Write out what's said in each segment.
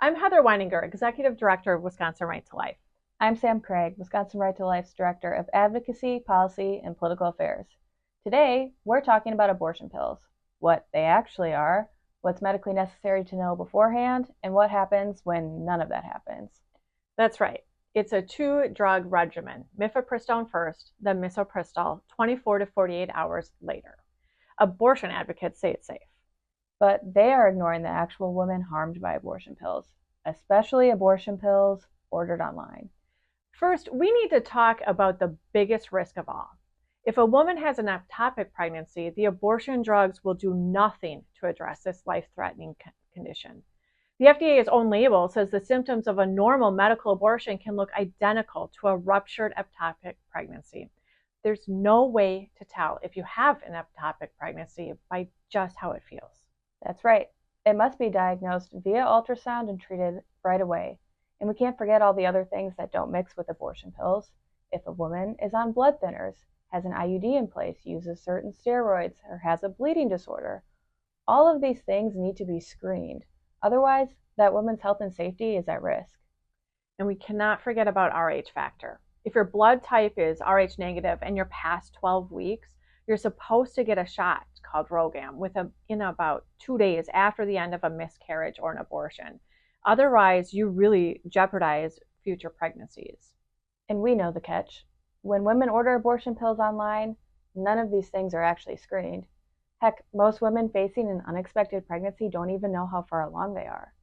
I'm Heather Weininger, Executive Director of Wisconsin Right to Life. I'm Sam Craig, Wisconsin Right to Life's Director of Advocacy, Policy, and Political Affairs. Today, we're talking about abortion pills, what they actually are, what's medically necessary to know beforehand, and what happens when none of that happens. That's right. It's a 2-drug regimen, mifepristone first, then misoprostol 24 to 48 hours later. Abortion advocates say it's safe. But they are ignoring the actual women harmed by abortion pills, especially abortion pills ordered online. First, we need to talk about the biggest risk of all. If a woman has an ectopic pregnancy, the abortion drugs will do nothing to address this life-threatening condition. The FDA's own label says the symptoms of a normal medical abortion can look identical to a ruptured ectopic pregnancy. There's no way to tell if you have an ectopic pregnancy by just how it feels. That's right. It must be diagnosed via ultrasound and treated right away. And we can't forget all the other things that don't mix with abortion pills. If a woman is on blood thinners, has an IUD in place, uses certain steroids, or has a bleeding disorder, all of these things need to be screened. Otherwise, that woman's health and safety is at risk. And we cannot forget about Rh factor. If your blood type is Rh negative and you're past 12 weeks, you're supposed to get a shot called RhoGAM in about 2 days after the end of a miscarriage or an abortion. Otherwise, you really jeopardize future pregnancies. And we know the catch. When women order abortion pills online, none of these things are actually screened. Heck, most women facing an unexpected pregnancy don't even know how far along they are.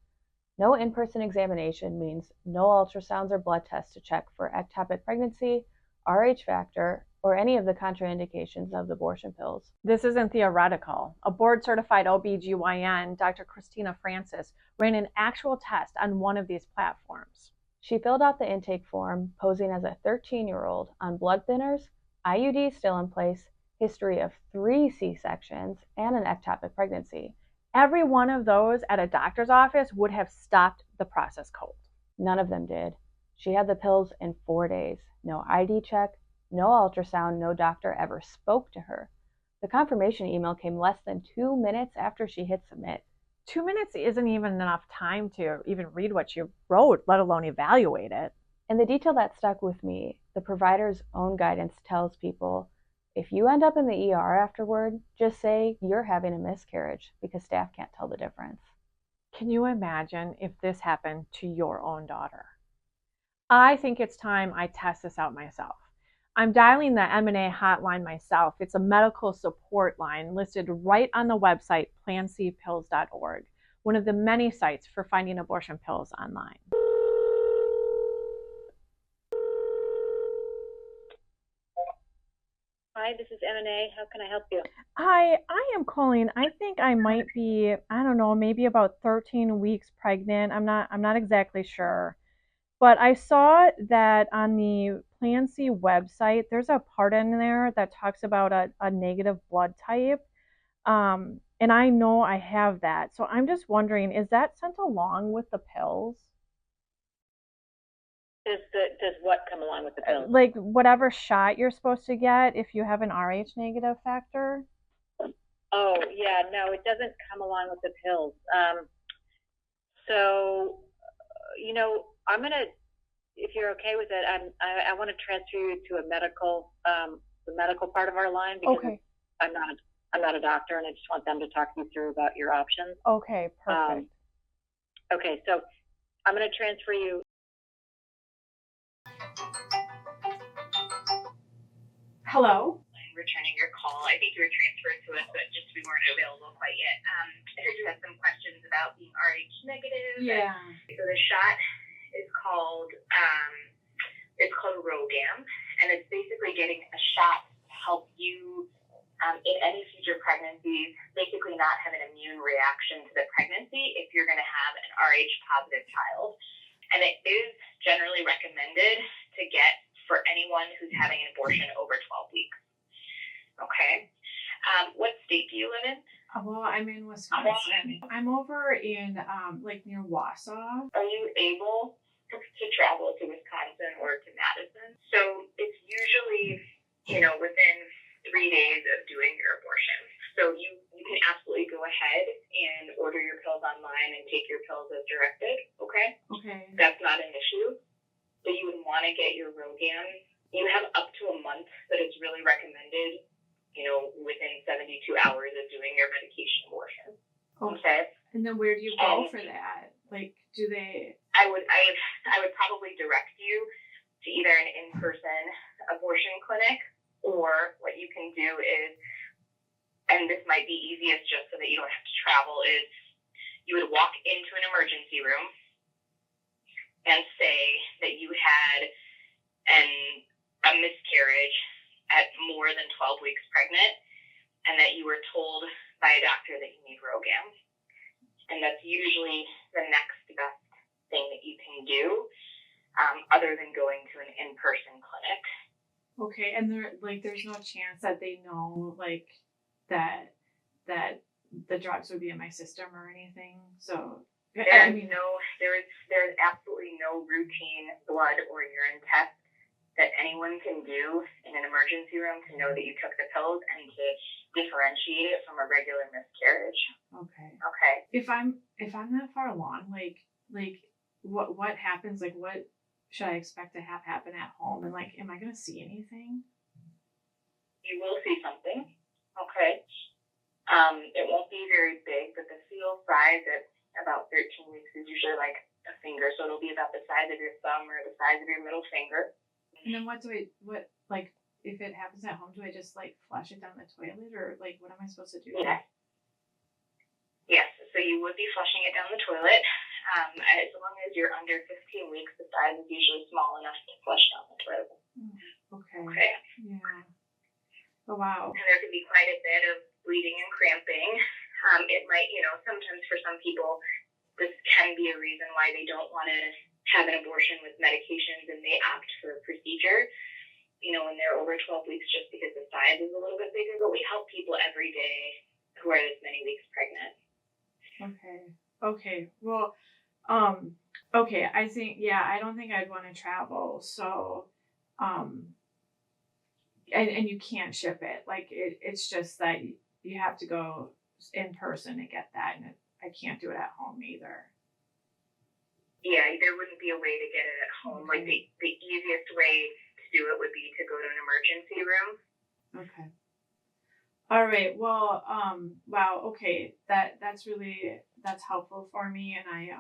No in-person examination means no ultrasounds or blood tests to check for ectopic pregnancy, Rh factor, or any of the contraindications of the abortion pills. This isn't theoretical. A board-certified OB-GYN, Dr. Christina Francis, ran an actual test on one of these platforms. She filled out the intake form, posing as a 13-year-old on blood thinners, IUD still in place, history of 3 C-sections, and an ectopic pregnancy. Every one of those at a doctor's office would have stopped the process cold. None of them did. She had the pills in 4 days. No ID check, no ultrasound, no doctor ever spoke to her. The confirmation email came less than 2 minutes after she hit submit. 2 minutes isn't even enough time to even read what you wrote, let alone evaluate it. And the detail that stuck with me, the provider's own guidance tells people, if you end up in the ER afterward, just say you're having a miscarriage because staff can't tell the difference. Can you imagine if this happened to your own daughter? I think it's time I test this out myself. I'm dialing the M&A hotline myself. It's a medical support line listed right on the website plancpills.org, one of the many sites for finding abortion pills online. Hi, this is M&A. How can I help you? Hi, I am calling. I think I might be, I don't know, maybe about 13 weeks pregnant. I'm not exactly sure. But I saw that on the Plan C website, there's a part in there that talks about a negative blood type. And I know I have that. So I'm just wondering, is that sent along with the pills? Does what come along with the pills? Like whatever shot you're supposed to get if you have an Rh negative factor? Oh, yeah, no, it doesn't come along with the pills. I'm gonna, if you're okay with it, I want to transfer you to a medical, the medical part of our line because Okay. I'm not a doctor, and I just want them to talk you through about your options. Okay, perfect. Okay, so I'm going to transfer you. Hello? I'm returning your call. I think you were transferred to us, but just we weren't available quite yet. I heard you had some questions about being Rh negative. Yeah. So the shot is called RhoGAM, and it's basically getting a shot to help you in any future pregnancies, basically not have an immune reaction to the pregnancy if you're going to have an Rh positive child. And it is generally recommended to get for anyone who's having an abortion over 12 weeks. Okay. What state do you live in? Well, I'm in Wisconsin. I'm over in near Wausau. Are you able to travel to Wisconsin or to Madison? So it's usually, within 3 days of doing your abortion. So you can absolutely go ahead and order your pills online and take your pills as directed. Okay. Okay. That's not an issue. But you would want to get your ROGAM. You have up to a month, but it's really recommended, within 72 hours of doing your medication abortion. Okay. And then where do you go for that? Like, do they? I would probably direct you to either an in-person abortion clinic, or what you can do is, and this might be easiest just so that you don't have to travel, is you would walk into an emergency room and say that you had a miscarriage at more than 12 weeks pregnant, and that you were told by a doctor that you need ROGAM. And that's usually the next best thing that you can do, other than going to an in-person clinic. Okay, and there's no chance that they know, like, that the drugs would be in my system or anything. So there's absolutely no routine blood or urine test that anyone can do in an emergency room to know that you took the pills and to differentiate it from a regular miscarriage. Okay. Okay. If I'm that far along, like what happens? Like, what should I expect to have happen at home? And like, am I gonna see anything? You will see something. Okay. It won't be very big, but the fetal size at about 13 weeks is usually like a finger, so it'll be about the size of your thumb or the size of your middle finger. And then if it happens at home, do I just like flush it down the toilet, or like what am I supposed to do? Yeah. Yes, so you would be flushing it down the toilet. As long as you're under 15 weeks, the size is usually small enough to flush down the toilet. Okay. Okay. Yeah. Oh, wow. And there can be quite a bit of bleeding and cramping. It might, sometimes for some people, this can be a reason why they don't want to have an abortion with medications and they opt for a procedure, when they're over 12 weeks, just because the size is a little bit bigger. But we help people every day who are this many weeks pregnant. Okay. Well, okay. I think, I don't think I'd want to travel. So, and you can't ship it. Like, it's just that you have to go in person to get that. And I can't do it at home either. Yeah, there wouldn't be a way to get it at home. Okay. Like, the easiest way to do it would be to go to an emergency room. Okay. All right. Well, wow. Okay. That's helpful for me. And I,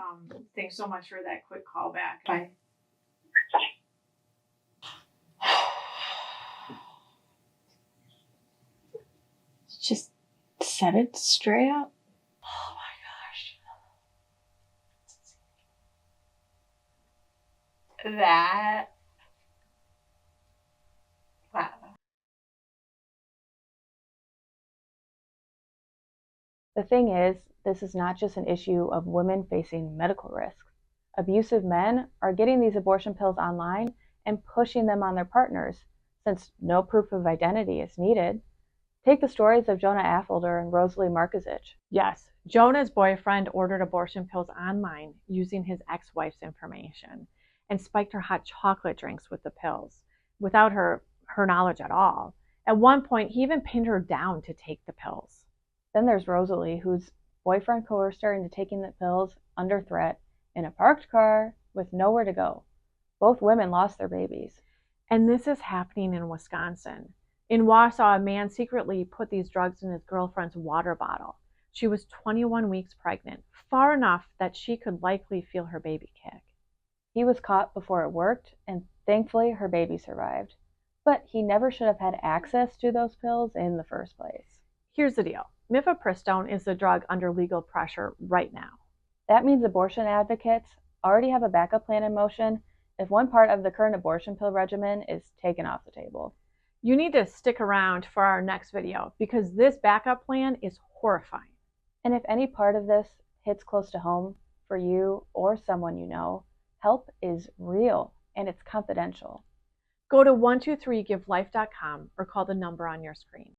thanks so much for that quick call back. Bye. Just set it straight up. Oh my gosh. Wow. The thing is, this is not just an issue of women facing medical risks. Abusive men are getting these abortion pills online and pushing them on their partners, since no proof of identity is needed. Take the stories of Jonah Affolter and Rosalie Markozich. Yes, Jonah's boyfriend ordered abortion pills online using his ex-wife's information and spiked her hot chocolate drinks with the pills without her knowledge at all. At one point, he even pinned her down to take the pills. Then there's Rosalie, whose boyfriend coerced her into taking the pills under threat in a parked car with nowhere to go. Both women lost their babies. And this is happening in Wisconsin. In Wausau, a man secretly put these drugs in his girlfriend's water bottle. She was 21 weeks pregnant, far enough that she could likely feel her baby kick. He was caught before it worked, and thankfully her baby survived. But he never should have had access to those pills in the first place. Here's the deal. Mifepristone is the drug under legal pressure right now. That means abortion advocates already have a backup plan in motion if one part of the current abortion pill regimen is taken off the table. You need to stick around for our next video because this backup plan is horrifying. And if any part of this hits close to home for you or someone you know, help is real and it's confidential. Go to 123givelife.com or call the number on your screen.